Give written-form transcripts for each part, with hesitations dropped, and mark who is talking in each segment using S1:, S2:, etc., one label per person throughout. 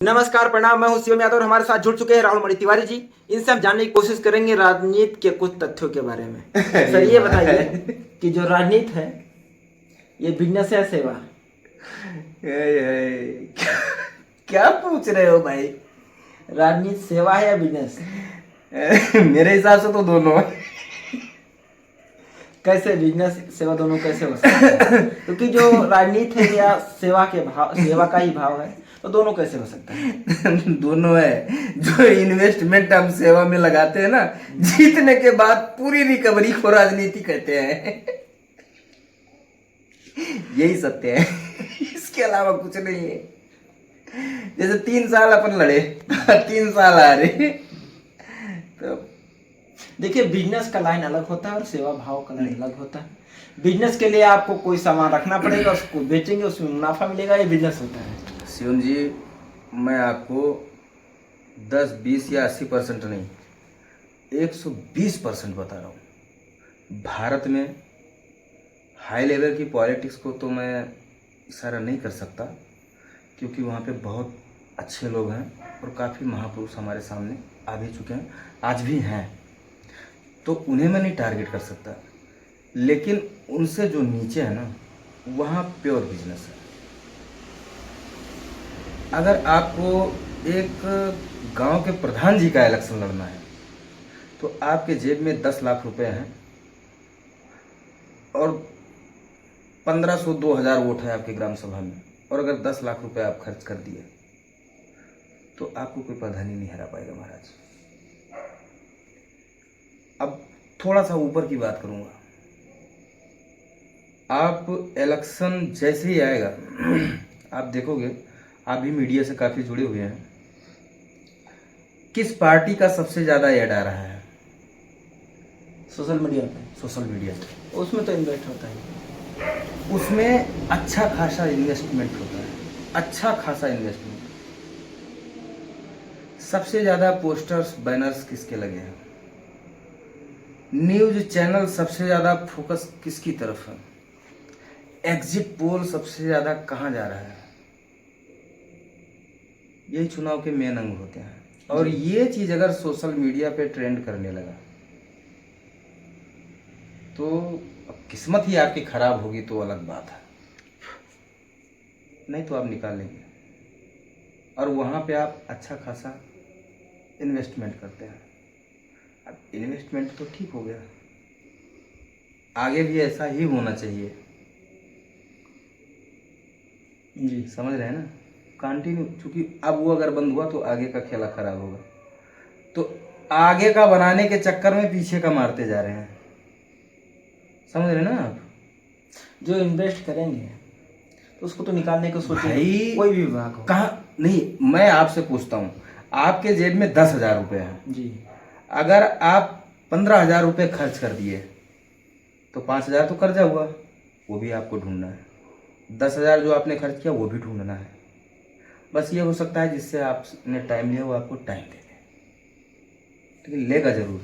S1: नमस्कार, प्रणाम। मैं हूं शिवम यादव और हमारे साथ जुड़ चुके हैं राहुल मणि तिवारी जी। इनसे हम जानने की कोशिश करेंगे राजनीति के कुछ तथ्यों के बारे में। सर, ये बताइए कि जो राजनीति है ये बिजनेस है या सेवा?
S2: क्या पूछ रहे हो भाई?
S1: राजनीति सेवा है या बिजनेस?
S2: मेरे हिसाब से तो दोनों है।
S1: कैसे बिजनेस सेवा दोनों कैसे हो सकते हैं? क्योंकि जो राजनीति है या सेवा का ही भाव है, तो दोनों कैसे हो सकता है?
S2: दोनों है। जो इन्वेस्टमेंट हम सेवा में लगाते हैं ना, जीतने के बाद पूरी रिकवरी को राजनीति कहते हैं। यही सत्य है, इसके अलावा कुछ नहीं है। जैसे 3 साल अपन लड़े, 3 साल आ रहे, तो
S1: देखिए, बिजनेस का लाइन अलग होता है और सेवा भाव का लाइन अलग होता है। बिजनेस के लिए आपको कोई सामान रखना पड़ेगा, उसको बेचेंगे, उसमें मुनाफा मिलेगा, ये बिजनेस होता है।
S2: शिवम जी, मैं आपको 10, 20 या 80% नहीं, 120% बता रहा हूँ। भारत में हाई लेवल की पॉलिटिक्स को तो मैं इशारा नहीं कर सकता, क्योंकि वहाँ पे बहुत अच्छे लोग हैं और काफ़ी महापुरुष हमारे सामने आ भी चुके हैं, आज भी हैं, तो उन्हें मैं नहीं टारगेट कर सकता। लेकिन उनसे जो नीचे है ना, वहाँ प्योर बिजनेस है। अगर आपको एक गांव के प्रधान जी का इलेक्शन लड़ना है, तो आपके जेब में 10 लाख रुपए हैं और 1500 2000 वोट है आपके ग्राम सभा में, और अगर 10 लाख रुपए आप खर्च कर दिए तो आपको कोई प्रधानी नहीं हरा पाएगा महाराज। अब थोड़ा सा ऊपर की बात करूंगा। आप इलेक्शन जैसे ही आएगा, आप देखोगे, आप भी मीडिया से काफ़ी जुड़े हुए हैं, किस पार्टी का सबसे ज़्यादा ऐड आ रहा है?
S1: सोशल मीडिया पे।
S2: सोशल मीडिया पे।
S1: उसमें तो इन्वेस्ट होता है।
S2: उसमें अच्छा खासा इन्वेस्टमेंट होता है, अच्छा खासा इन्वेस्टमेंट। सबसे ज़्यादा पोस्टर्स बैनर्स किसके लगे हैं? न्यूज चैनल सबसे ज़्यादा फोकस किसकी तरफ है? एग्जिट पोल सबसे ज़्यादा कहाँ जा रहा है? यही चुनाव के मेन अंग होते हैं। और ये चीज़ अगर सोशल मीडिया पे ट्रेंड करने लगा, तो अब किस्मत ही आपकी खराब होगी तो अलग बात है, नहीं तो आप निकाल लेंगे। और वहाँ पे आप अच्छा खासा इन्वेस्टमेंट करते हैं। अब इन्वेस्टमेंट तो ठीक हो गया, आगे भी ऐसा ही होना चाहिए
S1: जी,
S2: समझ रहे हैं ना? कंटिन्यू, क्योंकि अब वो अगर बंद हुआ तो आगे का खेला खराब होगा। तो आगे का बनाने के चक्कर में पीछे का मारते जा रहे हैं, समझ रहे हैं ना आप?
S1: जो इन्वेस्ट करेंगे तो उसको तो निकालने को सोचेंगे
S2: भाई,
S1: कोई भी विभाग हो।
S2: कहाँ नहीं, मैं आपसे पूछता हूँ, आपके जेब में 10,000 रुपये हैं
S1: जी,
S2: अगर आप 15,000 रुपये खर्च कर दिए तो 5,000 तो कर्जा हुआ, वो भी आपको ढूंढना है। 10,000 जो आपने खर्च किया वो भी ढूंढना है। बस ये हो सकता है जिससे आपने टाइम लिया वो आपको टाइम दे दे, लेकिन लेगा जरूर।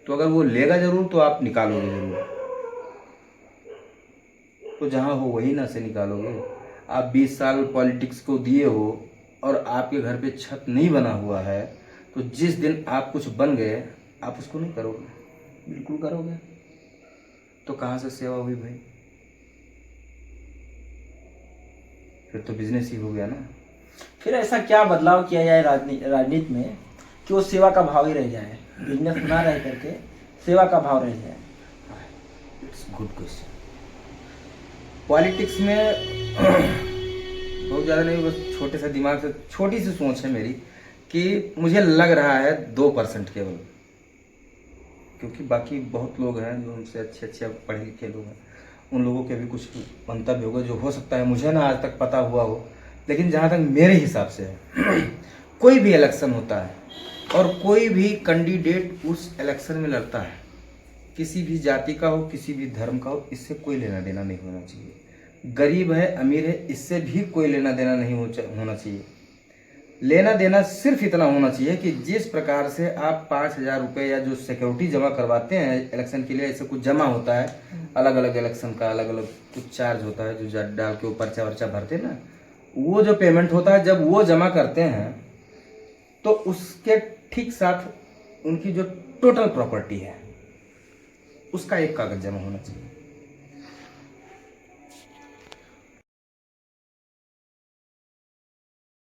S2: तो अगर वो लेगा जरूर तो आप निकालोगे जरूर। तो जहाँ हो वही ना से निकालोगे। आप 20 साल पॉलिटिक्स को दिए हो और आपके घर पे छत नहीं बना हुआ है, तो जिस दिन आप कुछ बन गए आप उसको नहीं करोगे?
S1: बिल्कुल करोगे।
S2: तो कहाँ से सेवा हुई भाई? फिर तो बिजनेस ही हो गया ना।
S1: फिर ऐसा क्या बदलाव किया जाए राजनीति में कि वो सेवा का भाव ही रह जाए, बिजनेस ना रह करके सेवा का भाव रह जाए?
S2: It's good question. पॉलिटिक्स में बहुत ज़्यादा नहीं, बस छोटे से दिमाग से, छोटी सी सोच है मेरी कि मुझे लग रहा है 2% केवल, क्योंकि बाकी बहुत लोग हैं जो हमसे अच्छे अच्छे पढ़े लिखे लोग हैं, उन लोगों के भी कुछ मंतव्य होगा जो हो सकता है मुझे ना आज तक पता हुआ हो। लेकिन जहाँ तक मेरे हिसाब से है, कोई भी इलेक्शन होता है और कोई भी कैंडिडेट उस इलेक्शन में लड़ता है, किसी भी जाति का हो, किसी भी धर्म का हो, इससे कोई लेना देना नहीं होना चाहिए। गरीब है अमीर है, इससे भी कोई लेना देना नहीं होना चाहिए। लेना देना सिर्फ इतना होना चाहिए कि जिस प्रकार से आप 5,000 रुपये या जो सिक्योरिटी जमा करवाते हैं इलेक्शन के लिए, ऐसे कुछ जमा होता है, अलग अलग इलेक्शन का अलग अलग कुछ चार्ज होता है जो डाल के वो पर्चा वर्चा भरते हैं ना, वो जो पेमेंट होता है जब वो जमा करते हैं तो उसके ठीक साथ उनकी जो टोटल प्रॉपर्टी है उसका एक कागज जमा होना चाहिए।